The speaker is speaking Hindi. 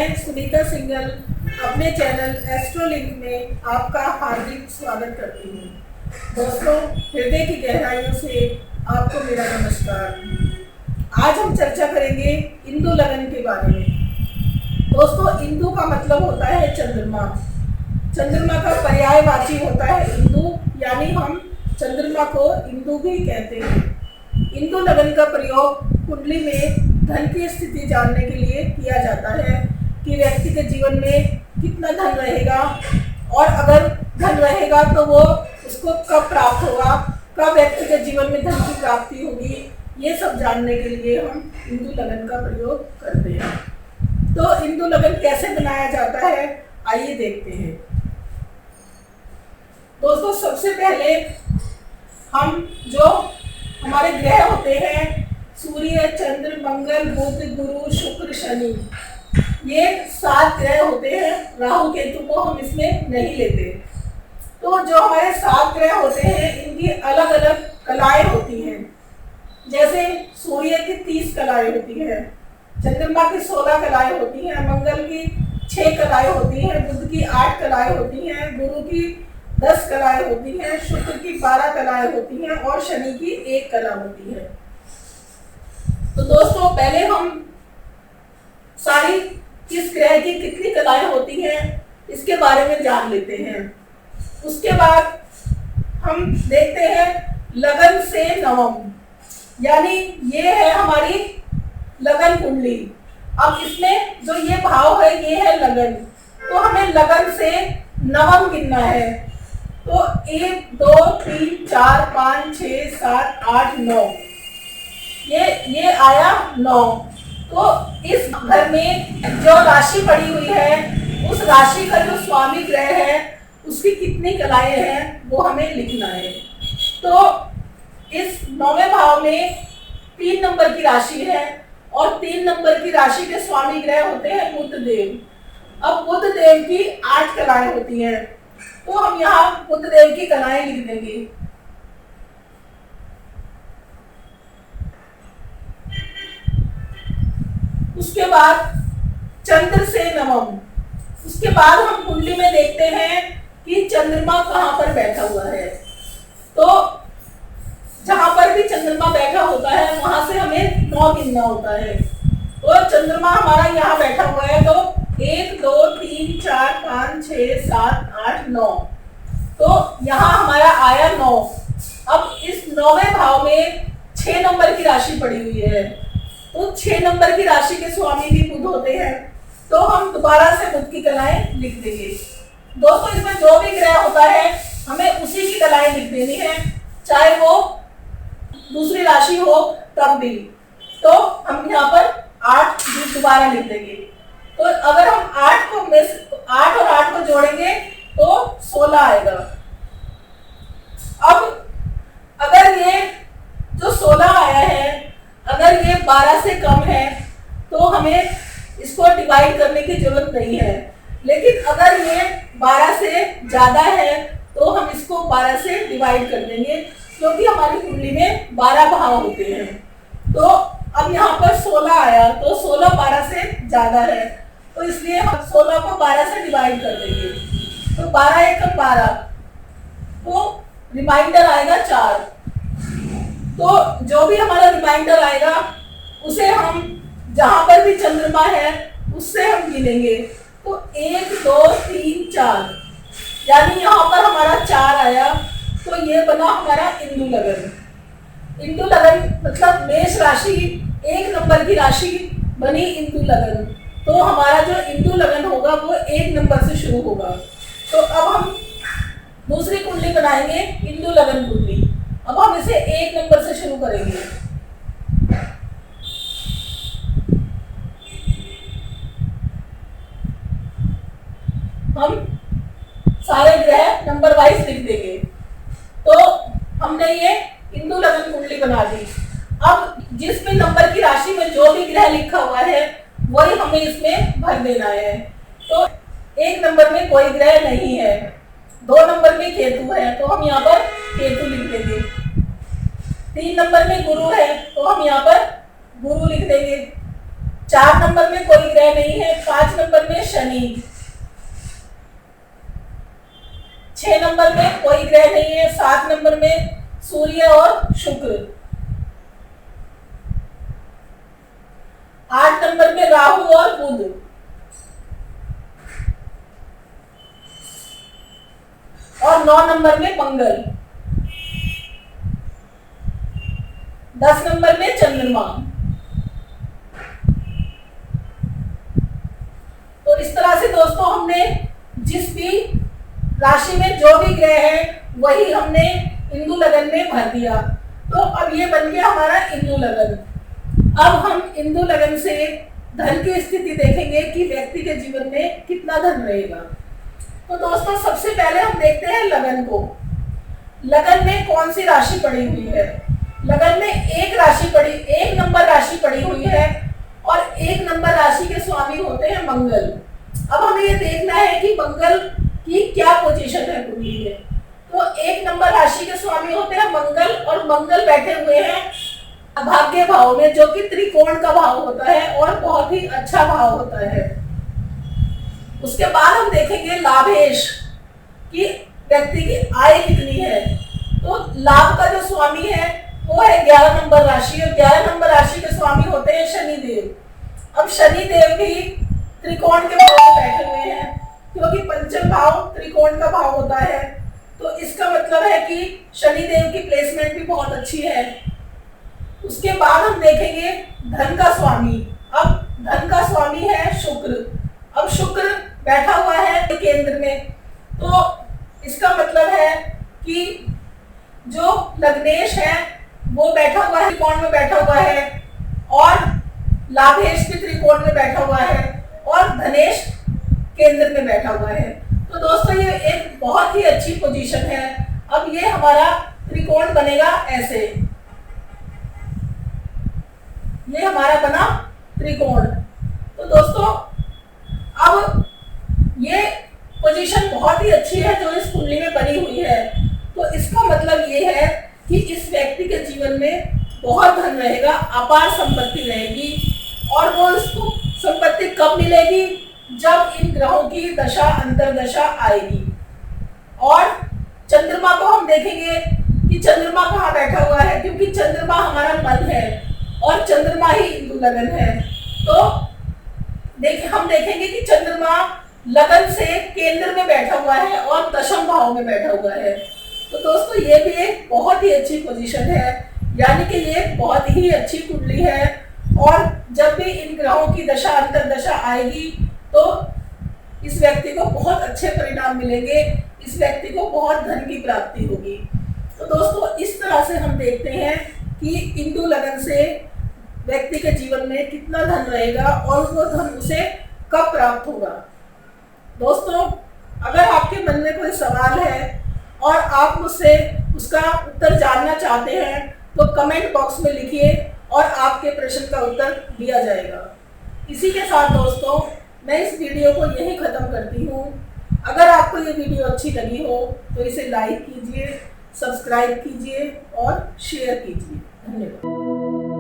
मैं सुनीता सिंघल अपने चैनल एस्ट्रोलिंक में आपका हार्दिक स्वागत करती हूँ। दोस्तों, हृदय की गहराइयों से आपको मेरा नमस्कार। आज हम चर्चा करेंगे इंदु लगन के बारे में। दोस्तों, इंदु का मतलब होता है चंद्रमा। चंद्रमा का पर्यायवाची होता है इंदु, यानी हम चंद्रमा को इंदु भी कहते हैं। इंदु लगन का प्रयोग कुंडली में धन की स्थिति जानने के लिए किया जाता है कि व्यक्ति के जीवन में कितना धन रहेगा, और अगर धन रहेगा तो वो उसको कब प्राप्त होगा, कब व्यक्ति के जीवन में धन की प्राप्ति होगी, ये सब जानने के लिए हम इंदु लगन का प्रयोग करते हैं। तो इंदु लगन कैसे बनाया जाता है, आइए देखते हैं। दोस्तों, सबसे पहले हम जो हमारे ग्रह होते हैं, सूर्य, चंद्र, मंगल, बुध, गुरु, शुक्र, शनि, ये 7 ग्रह होते हैं। राहु केतु को हम इसमें नहीं लेते। तो जो हमारे 7 ग्रह होते हैं, इनकी अलग अलग कलाएं होती हैं। जैसे सूर्य की 30 कलाएं होती हैं, चंद्रमा की 16 कलाएं होती हैं, मंगल की 6 कलाएं होती हैं, बुध की 8 कलाएं होती हैं, गुरु की 10 कलाएं होती हैं, शुक्र की 12 कलाएं होती हैं और शनि की 1 कला होती है। तो दोस्तों, पहले हम सारी किस ग्रह की कितनी कलाएं होती हैं इसके बारे में जान लेते हैं। उसके बाद हम देखते हैं लगन से नवम, यानी ये है हमारी लगन कुंडली। अब इसमें जो ये भाव है, ये है लगन। तो हमें लगन से नवम गिनना है। तो 1 2 3 4 5 6 7 8 9, ये आया 9। तो इस घर में जो राशि पड़ी हुई है, उस राशि का जो स्वामी ग्रह है, उसकी कितनी कलाएं हैं वो हमें लिखना है। तो इस 9वें भाव में 3 नंबर की राशि है, और 3 नंबर की राशि के स्वामी ग्रह होते हैं बुध देव। अब बुध देव की 8 कलाएं होती हैं, तो हम यहाँ बुध देव की कलाएं लिख देंगे। उसके बाद चंद्र से नवम। उसके बाद हम कुंडली में देखते हैं कि चंद्रमा कहाँ पर बैठा हुआ है। तो जहां पर भी चंद्रमा बैठा होता है, वहां से हमें 9 गिनना होता है। तो चंद्रमा हमारा यहाँ बैठा हुआ है, तो 1 2 3 4 5 6 7 8 9। तो यहाँ हमारा आया 9। अब इस 9वें भाव में 6 नंबर की राशि पड़ी हुई है। तो 6 नंबर की राशि के स्वामी भी बुध होते हैं। तो हम दोबारा से बुध की कलाएं लिख देंगे। दोस्तों, इसमें जो भी ग्रह होता है, हमें उसी की कलाएं लिख देनी है, चाहे वो दूसरी राशि हो तब भी। तो हम यहाँ पर 8 दोबारा लिख देंगे। तो अगर हम 8 और 8 को जोड़ेंगे तो 16 आएगा। अब अगर ये जो 16 आया है, अगर ये 12 से कम है, तो हमें इसको डिवाइड करने की जरूरत नहीं है। लेकिन अगर ये 12 से ज्यादा है, तो हम इसको 12 से डिवाइड कर देंगे, क्योंकि हमारी कुंडली में 12 भाव होते हैं। तो अब यहाँ पर 16 आया, तो 16 12 से ज्यादा है, तो इसलिए हम 16 को 12 से डिवाइड कर देंगे। तो 12 एकम 12, तो रिमाइंडर आएगा 4। तो जो भी हमारा रिमाइंडर आएगा, उसे हम जहां पर भी चंद्रमा है उससे हम गिनेंगे। तो 1 2 3 4, यानी यहाँ पर हमारा 4 आया। तो ये बना हमारा इंदु लगन। इंदु लगन मतलब मेष राशि 1 नंबर की राशि बनी इंदु लगन। तो हमारा जो इंदु लगन होगा वो 1 नंबर से शुरू होगा। तो अब हम दूसरी कुंडली बनाएंगे, इंदु लगन कुंडली। अब हम इसे 1 नंबर से शुरू करेंगे। हम सारे ग्रह नंबर वाइज लिख देंगे। तो हमने ये इंदु लगन कुंडली बना दी। अब जिस भी नंबर की राशि में जो भी ग्रह लिखा हुआ है, वही हमें इसमें भर देना है। तो 1 नंबर में कोई ग्रह नहीं है, 2 नंबर में केतु है, तो हम यहाँ पर केतु लिख देंगे। 3 नंबर में गुरु है, तो हम यहाँ पर गुरु लिख देंगे। 4 नंबर में कोई ग्रह नहीं है, 5 नंबर में शनि, 6 नंबर में कोई ग्रह नहीं है, 7 नंबर में सूर्य और शुक्र, 8 नंबर में राहु और बुध, और 9 नंबर में मंगल, 10 नंबर में चंद्रमा। तो इस तरह से दोस्तों हमने जिस भी राशि में जो भी ग्रह है वही हमने इंदु लगन में भर दिया। तो अब ये बन गया हमारा इंदु लगन। अब हम इंदु लगन से धन की स्थिति देखेंगे कि व्यक्ति के जीवन में कितना धन रहेगा। तो दोस्तों सबसे पहले हम देखते हैं लगन को। लगन में कौन सी राशि पड़ी हुई है? लगन में एक नंबर राशि पड़ी हुई है और 1 नंबर राशि के स्वामी होते हैं मंगल। अब हमें ये देखना है कि मंगल की क्या पोजीशन है कुंडली में। तो 1 नंबर राशि के स्वामी होते हैं मंगल और मंगल बैठे हुए हैं भाग्य भाव में, जो कि त्रिकोण का भाव होता है और बहुत ही अच्छा भाव होता है। उसके बाद हम देखेंगे लाभेश कि व्यक्ति की आय कितनी है। तो लाभ का जो स्वामी है वो है 11 नंबर राशि और 11 नंबर राशि के स्वामी होते हैं शनिदेव। अब शनिदेव भी त्रिकोण के भाव में बैठे हुए हैं क्योंकि पंचम भाव त्रिकोण का भाव होता है। तो इसका मतलब है कि शनिदेव की प्लेसमेंट भी बहुत अच्छी है। उसके बाद हम देखेंगे धन का स्वामी। अब धन का स्वामी है शुक्र। अब शुक्र बैठा हुआ है केंद्र में, तो इसका मतलब है कि जो लग्नेश है वो बैठा हुआ है त्रिकोण में बैठा हुआ है और लाभेश भी त्रिकोण में बैठा हुआ है और धनेश केंद्र में बैठा हुआ है। तो दोस्तों ये एक बहुत ही अच्छी पोजीशन है। अब ये हमारा त्रिकोण बनेगा ऐसे, ये हमारा बना त्रिकोण। तो दोस्तों अब ये पोजीशन बहुत ही अच्छी है जो इस कुंडली में बनी हुई है। तो इसका मतलब ये है कि इस व्यक्ति के जीवन में बहुत धन रहेगा, अपार संपत्ति रहेगी। और वो इसको संपत्ति कब मिलेगी? जब इन ग्रहों की दशा अंतरदशा आएगी। और चंद्रमा को हम देखेंगे कि चंद्रमा कहाँ बैठा हुआ है, क्योंकि चंद्रमा हमारा मन है और चंद्रमा ही इंदु लगन है। तो हम देखेंगे कि चंद्रमा लगन से केंद्र में बैठा हुआ है और दशम भाव में बैठा हुआ है। तो दोस्तों ये भी एक बहुत ही अच्छी पोजीशन है, यानी कि ये बहुत ही अच्छी कुंडली है। और जब भी इन ग्रहों की दशा अंतरदशा आएगी तो इस व्यक्ति को बहुत अच्छे परिणाम मिलेंगे, इस व्यक्ति को बहुत धन की प्राप्ति होगी। तो दोस्तों इस तरह से हम देखते हैं कि इंदु लगन से व्यक्ति के जीवन में कितना धन रहेगा और वो धन उसे कब प्राप्त होगा। दोस्तों अगर आपके मन में कोई सवाल है और आप मुझसे उसका उत्तर जानना चाहते हैं तो कमेंट बॉक्स में लिखिए और आपके प्रश्न का उत्तर दिया जाएगा। इसी के साथ दोस्तों मैं इस वीडियो को यहीं ख़त्म करती हूँ। अगर आपको ये वीडियो अच्छी लगी हो तो इसे लाइक कीजिए, सब्सक्राइब कीजिए और शेयर कीजिए। धन्यवाद।